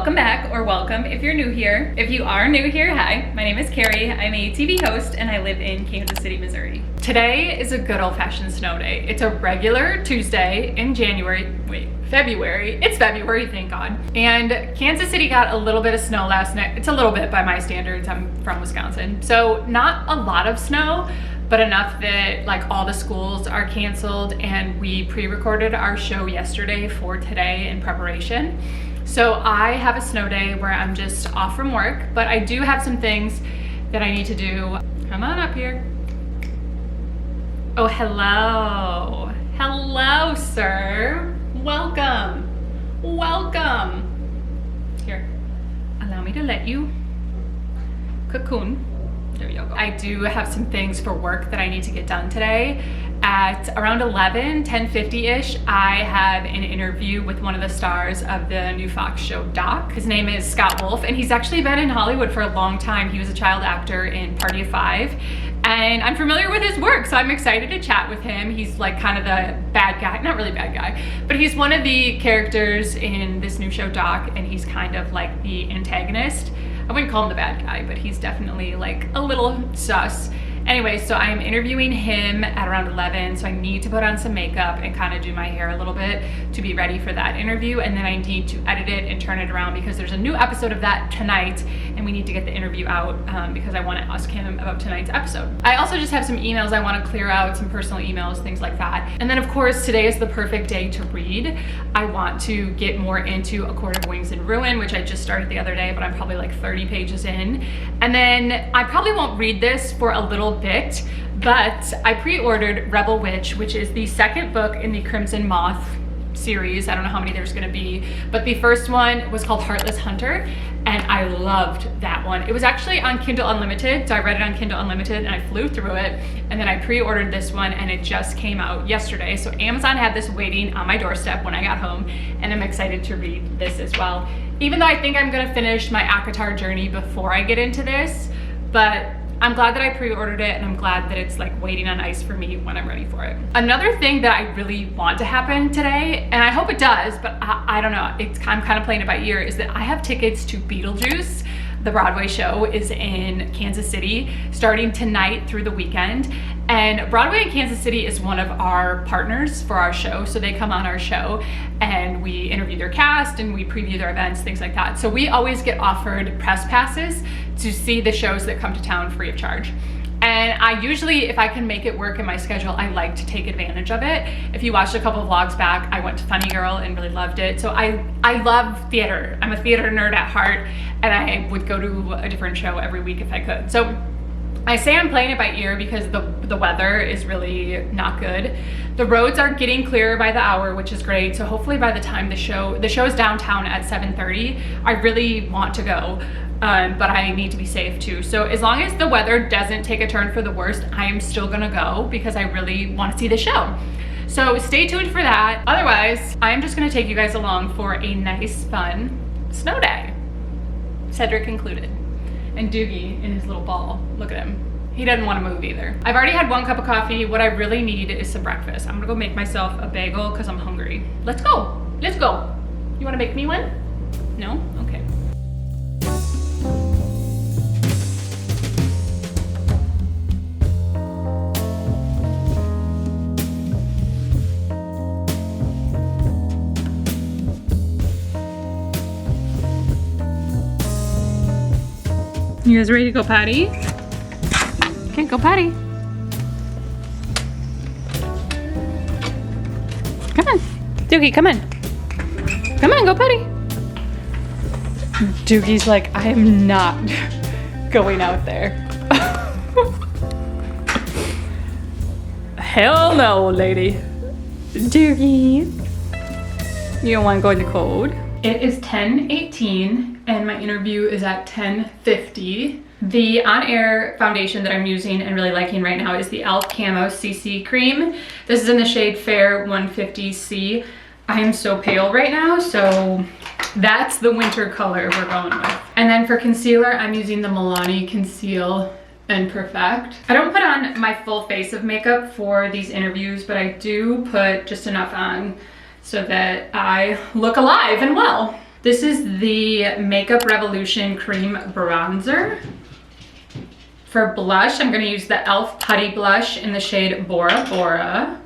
Welcome back, or welcome if you're new here. If you are new here, hi, my name is Carrie. I'm a TV host and I live in Kansas City, Missouri. Today is a good old-fashioned snow day. It's a regular Tuesday in February. It's February, thank God. And Kansas City got a little bit of snow last night. It's a little bit by my standards. I'm from Wisconsin. So not a lot of snow, but enough that like all the schools are canceled, and we pre-recorded our show yesterday for today in preparation. So I have a snow day where I'm just off from work, but I do have some things that I need to do. Come on up here. Oh, hello. Hello, sir. Welcome. Welcome. Here, allow me to let you cocoon. There you go. I do have some things for work that I need to get done today. At around 10:50-ish, I have an interview with one of the stars of the new Fox show, Doc. His name is Scott Wolf, and he's actually been in Hollywood for a long time. He was a child actor in Party of Five, and I'm familiar with his work, so I'm excited to chat with him. He's like kind of the bad guy, not really bad guy, but he's one of the characters in this new show, Doc, and he's kind of like the antagonist. I wouldn't call him the bad guy, but he's definitely like a little sus. Anyway, so I am interviewing him at around 11, so I need to put on some makeup and kind of do my hair a little bit to be ready for that interview, and then I need to edit it and turn it around because there's a new episode of that tonight, and we need to get the interview out because I want to ask him about tonight's episode. I also just have some emails I want to clear out, some personal emails, things like that. And then of course, today is the perfect day to read. I want to get more into A Court of Wings and Ruin, which I just started the other day, but I'm probably like 30 pages in. And then I probably won't read this for a little bit, but I pre-ordered Rebel Witch, which is the second book in the Crimson Moth series. I don't know how many there's gonna be, but the first one was called Heartless Hunter, and I loved that one. It was actually on Kindle Unlimited, so I read it on Kindle Unlimited and I flew through it, and then I pre-ordered this one and it just came out yesterday. So Amazon had this waiting on my doorstep when I got home, and I'm excited to read this as well. Even though I think I'm gonna finish my ACOWAR journey before I get into this, but I'm glad that I pre-ordered it, and I'm glad that it's like waiting on ice for me when I'm ready for it. Another thing that I really want to happen today, and I hope it does, but I don't know, I'm kind of playing it by ear, is that I have tickets to Beetlejuice. The Broadway show is in Kansas City starting tonight through the weekend. And Broadway in Kansas City is one of our partners for our show. So they come on our show and we interview their cast and we preview their events, things like that. So we always get offered press passes to see the shows that come to town free of charge. And I usually, if I can make it work in my schedule, I like to take advantage of it. If you watched a couple of vlogs back, I went to Funny Girl and really loved it. So I love theater. I'm a theater nerd at heart, and I would go to a different show every week if I could. So I say I'm playing it by ear because the weather is really not good. The roads are getting clearer by the hour, which is great. So hopefully by the time the show is downtown at 7:30, I really want to go. But I need to be safe too. So as long as the weather doesn't take a turn for the worst, I am still gonna go because I really want to see the show. So stay tuned for that. Otherwise, I'm just gonna take you guys along for a nice, fun snow day. Cedric included. And Doogie in his little ball. Look at him. He doesn't want to move either. I've already had 1 cup of coffee. What I really need is some breakfast. I'm gonna go make myself a bagel because I'm hungry. Let's go. Let's go. You wanna make me one? No? Okay. You guys ready to go potty? Okay, go potty. Come on. Doogie, come on. Come on, go potty. Doogie's like, I am not going out there. Hell no, lady. Doogie. You don't want to go in the cold? It is 10:18 and my interview is at 10:50. The on-air foundation that I'm using and really liking right now is the e.l.f. Camo CC Cream. This is in the shade Fair 150C. I am so pale right now, so that's the winter color we're going with. And then for concealer, I'm using the Milani Conceal and Perfect. I don't put on my full face of makeup for these interviews, but I do put just enough on so that I look alive and well. This is the Makeup Revolution Cream Bronzer. For blush, I'm gonna use the e.l.f. Putty Blush in the shade Bora Bora.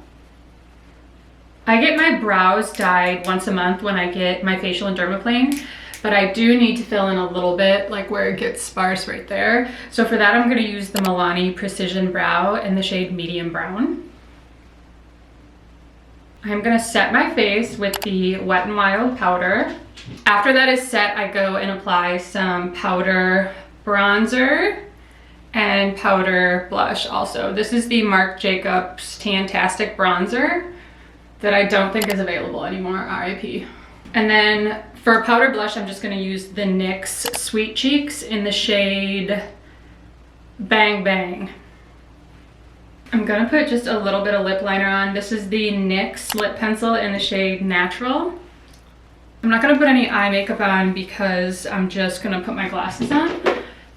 I get my brows dyed once a month when I get my facial and dermaplane, but I do need to fill in a little bit, like where it gets sparse right there. So for that, I'm gonna use the Milani Precision Brow in the shade Medium Brown. I'm gonna set my face with the Wet n Wild powder. After that is set, I go and apply some powder bronzer and powder blush also. This is the Marc Jacobs Tantastic Bronzer that I don't think is available anymore, RIP. And then for powder blush, I'm just gonna use the NYX Sweet Cheeks in the shade Bang Bang. I'm gonna put just a little bit of lip liner on. This is the NYX lip pencil in the shade Natural. I'm not gonna put any eye makeup on because I'm just gonna put my glasses on,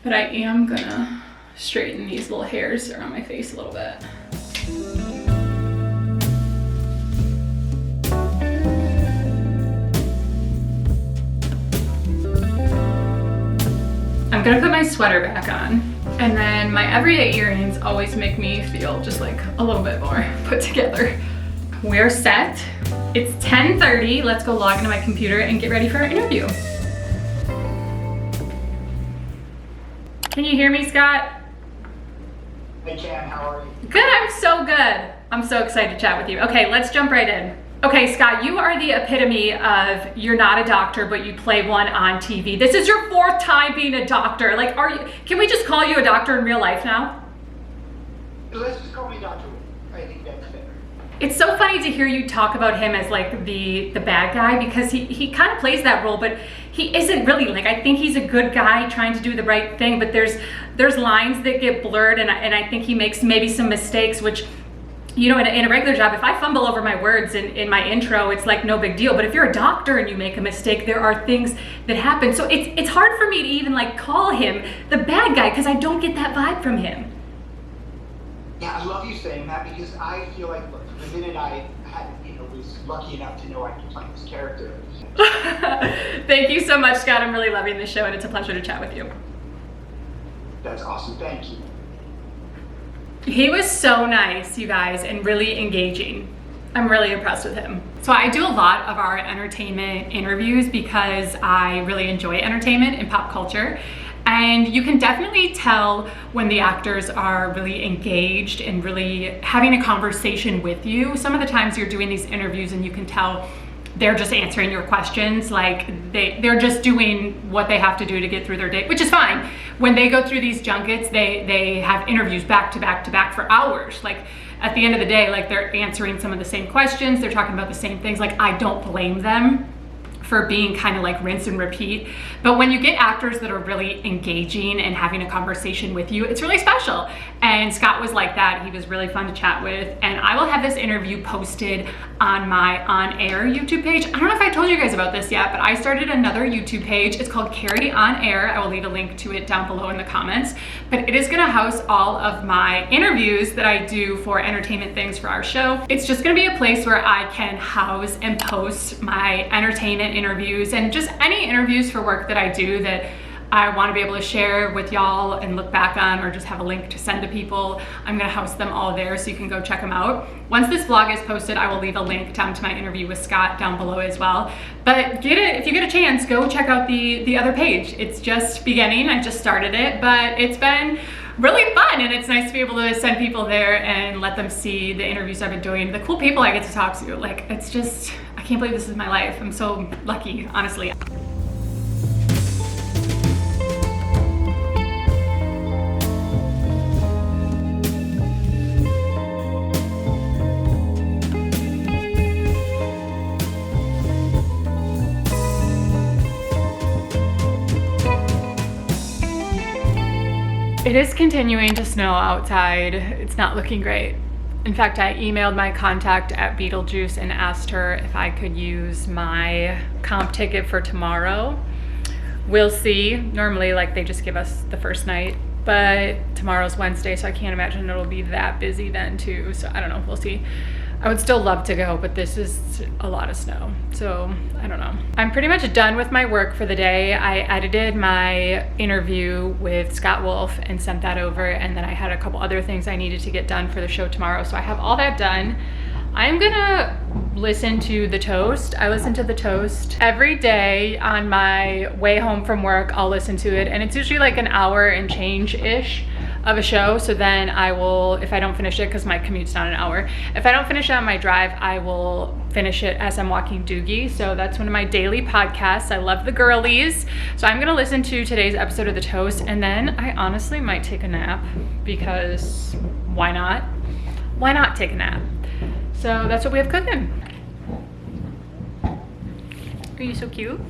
but I am gonna straighten these little hairs around my face a little bit. I'm gonna put my sweater back on, and then my everyday earrings always make me feel just like a little bit more put together. We're set. It's 10:30. Let's go log into my computer and get ready for our interview. Can you hear me, Scott? I can, how are you? Good, I'm so good. I'm so excited to chat with you. Okay, let's jump right in. Okay, Scott, you are the epitome of you're not a doctor, but you play one on TV. This is your 4th time being a doctor. Like, can we just call you a doctor in real life now? Let's just call me Dr. I think that's fair. It's so funny to hear you talk about him as like the bad guy, because he kind of plays that role, but he isn't really. Like, I think he's a good guy trying to do the right thing, but there's lines that get blurred, and I think he makes maybe some mistakes, which, you know, in a regular job, if I fumble over my words in my intro, it's like no big deal. But if you're a doctor and you make a mistake, there are things that happen. So it's hard for me to even like call him the bad guy, because I don't get that vibe from him. Yeah, I love you saying that, because I feel like, look, the minute I had, was lucky enough to know I could play this character. Thank you so much, Scott. I'm really loving this show, and it's a pleasure to chat with you. That's awesome, thank you. He was so nice, you guys, and really engaging. I'm really impressed with him. So I do a lot of our entertainment interviews because I really enjoy entertainment and pop culture. And you can definitely tell when the actors are really engaged and really having a conversation with you. Some of the times you're doing these interviews and you can tell they're just answering your questions, like they're just doing what they have to do to get through their day, which is fine. When they go through these junkets, they have interviews back to back to back for hours. Like, at the end of the day, like, they're answering some of the same questions, they're talking about the same things. Like, I don't blame them for being kind of like rinse and repeat. But when you get actors that are really engaging and having a conversation with you, it's really special. And Scott was like that. He was really fun to chat with. And I will have this interview posted on my On Air YouTube page. I don't know if I told you guys about this yet, but I started another YouTube page. It's called Carrie On Air. I will leave a link to it down below in the comments. But it is gonna house all of my interviews that I do for entertainment things for our show. It's just gonna be a place where I can house and post my entertainment interviews and just any interviews for work that I do that I want to be able to share with y'all and look back on, or just have a link to send to people. I'm gonna house them all there so you can go check them out. Once this vlog is posted, I will leave a link down to my interview with Scott down below as well. But if you get a chance, go check out the other page. It's just beginning, I just started it, but it's been really fun, and it's nice to be able to send people there and let them see the interviews I've been doing, the cool people I get to talk to. Like, it's just, I can't believe this is my life. I'm so lucky, honestly. It is continuing to snow outside. It's not looking great. In fact, I emailed my contact at Beetlejuice and asked her if I could use my comp ticket for tomorrow. We'll see. Normally, like, they just give us the first night, but tomorrow's Wednesday, so I can't imagine it'll be that busy then too. So I don't know, we'll see. I would still love to go, but this is a lot of snow, so I don't know. I'm pretty much done with my work for the day. I edited my interview with Scott Wolf and sent that over, and then I had a couple other things I needed to get done for the show tomorrow, so I have all that done. I'm gonna listen to The Toast. I listen to The Toast every day on my way home from work. I'll listen to it, and it's usually like an hour and change-ish of a show. So then I will, if I don't finish it, because my commute's not an hour, if I don't finish it on my drive, I will finish it as I'm walking Doogie. So that's one of my daily podcasts. I love the girlies. So I'm gonna listen to today's episode of The Toast, and then I honestly might take a nap, because why not? Why not take a nap? So that's what we have cooking. Are you so cute?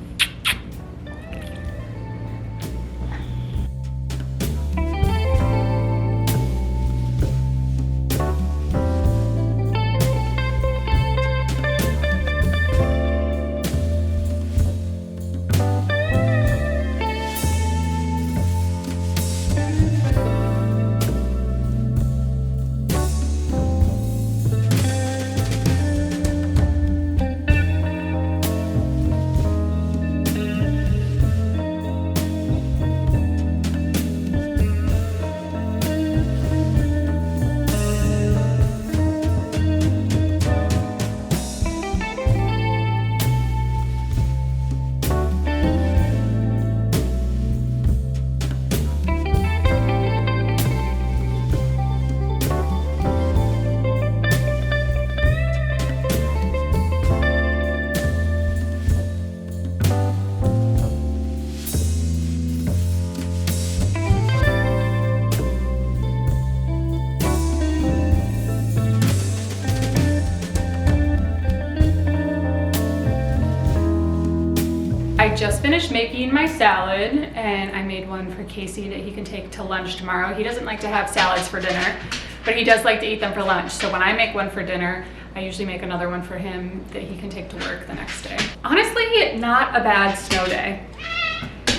I just finished making my salad, and I made one for Casey that he can take to lunch tomorrow. He doesn't like to have salads for dinner, but he does like to eat them for lunch. So when I make one for dinner, I usually make another one for him that he can take to work the next day. Honestly, not a bad snow day.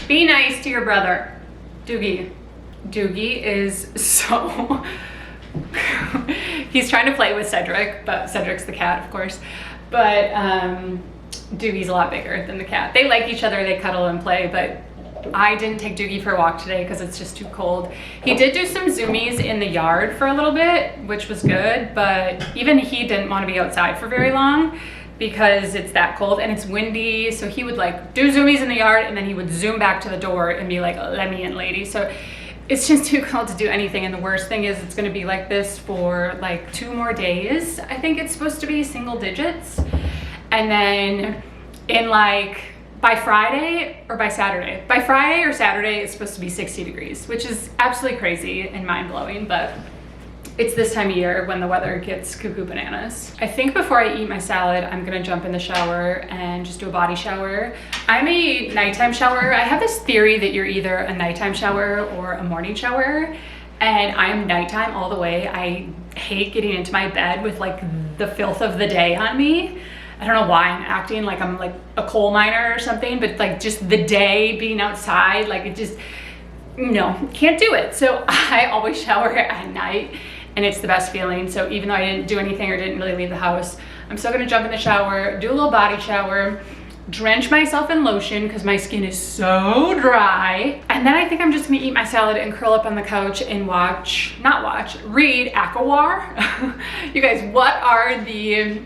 Be nice to your brother. Doogie. Doogie is so... He's trying to play with Cedric, but Cedric's the cat, of course. But Doogie's a lot bigger than the cat. They like each other, they cuddle and play, but I didn't take Doogie for a walk today because it's just too cold. He did do some zoomies in the yard for a little bit, which was good, but even he didn't want to be outside for very long because it's that cold and it's windy. So he would like do zoomies in the yard, and then he would zoom back to the door and be like, let me in, lady. So it's just too cold to do anything. And the worst thing is it's going to be like this for like 2 more days. I think it's supposed to be single digits. And then in like by Friday or by Saturday, by Friday or Saturday, it's supposed to be 60 degrees, which is absolutely crazy and mind blowing, but it's this time of year when the weather gets cuckoo bananas. I think before I eat my salad, I'm gonna jump in the shower and just do a body shower. I'm a nighttime shower. I have this theory that you're either a nighttime shower or a morning shower, and I am nighttime all the way. I hate getting into my bed with like the filth of the day on me. I don't know why I'm acting like I'm like a coal miner or something, but like just the day being outside, like it just, no, can't do it. So I always shower at night, and it's the best feeling. So even though I didn't do anything or didn't really leave the house, I'm still gonna jump in the shower, do a little body shower, drench myself in lotion because my skin is so dry. And then I think I'm just gonna eat my salad and curl up on the couch and read ACOWAR. You guys, what are the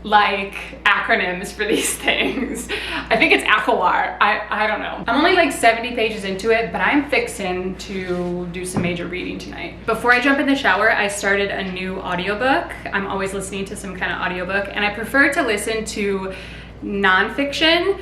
like acronyms for these things? I think it's ACOWAR. I don't know. I'm only like 70 pages into it, but I'm fixing to do some major reading tonight. Before I jump in the shower, I started a new audiobook. I'm always listening to some kind of audiobook, and I prefer to listen to nonfiction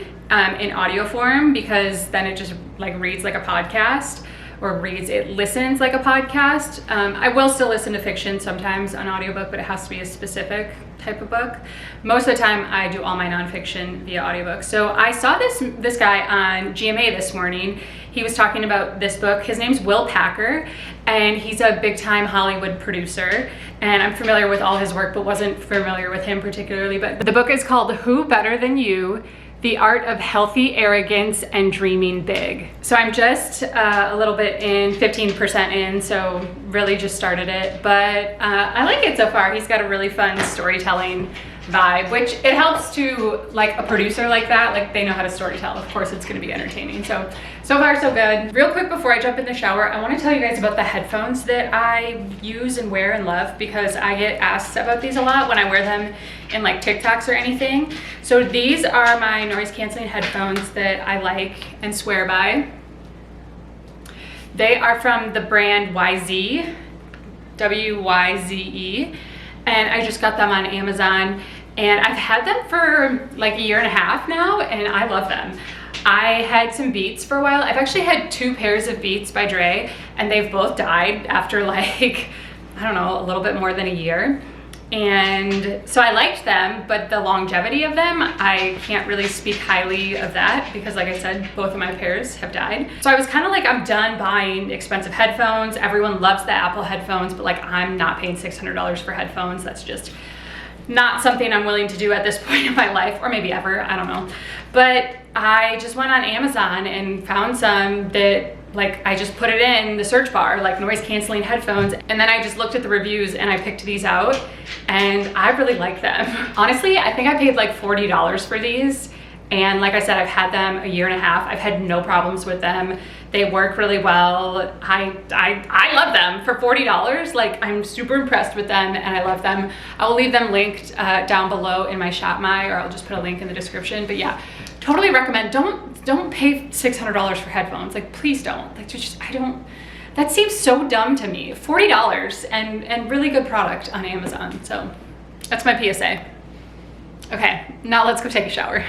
in audio form because then it just like reads like a podcast, or listens like a podcast. I will still listen to fiction sometimes on audiobook, but it has to be a specific type of book. Most of the time I do all my nonfiction via audiobook. So I saw this guy on GMA this morning. He was talking about this book. His name's Will Packer, and he's a big time Hollywood producer. And I'm familiar with all his work, but wasn't familiar with him particularly. But the book is called Who Better Than You The Art of Healthy Arrogance and Dreaming Big. So I'm just a little bit in, 15% in, so really just started it, but I like it so far. He's got a really fun storytelling vibe, which it helps to, like, a producer like that, like, they know how to storytell. Of course it's gonna be entertaining. So far so good. Real quick before I jump in the shower, I wanna tell you guys about the headphones that I use and wear and love, because I get asked about these a lot when I wear them in like TikToks or anything. So these are my noise canceling headphones that I like and swear by. They are from the brand YZ, W-Y-Z-E, and I just got them on Amazon, and I've had them for like a year and a half now, and I love them. I had some Beats for a while. I've actually had 2 pairs of Beats by Dre, and they've both died after like, I don't know, a little bit more than a year. And so I liked them, but the longevity of them, I can't really speak highly of that, because like I said, both of my pairs have died. So I was kind of like, I'm done buying expensive headphones. Everyone loves the Apple headphones, but like, I'm not paying $600 for headphones. That's just not something I'm willing to do at this point in my life, or maybe ever, I don't know. But I just went on Amazon and found some that, like, I just put it in the search bar, like noise canceling headphones, and then I just looked at the reviews and I picked these out, and I really like them. Honestly, I think I paid like $40 for these, and like I said, I've had them a year and a half. I've had no problems with them. They work really well. I love them for $40. Like, I'm super impressed with them, and I love them. I will leave them linked down below in my Shop My, or I'll just put a link in the description. But yeah, totally recommend. Don't pay $600 for headphones. Like, please don't. Like, just, that seems so dumb to me. $40 and really good product on Amazon. So that's my PSA. Okay, now let's go take a shower.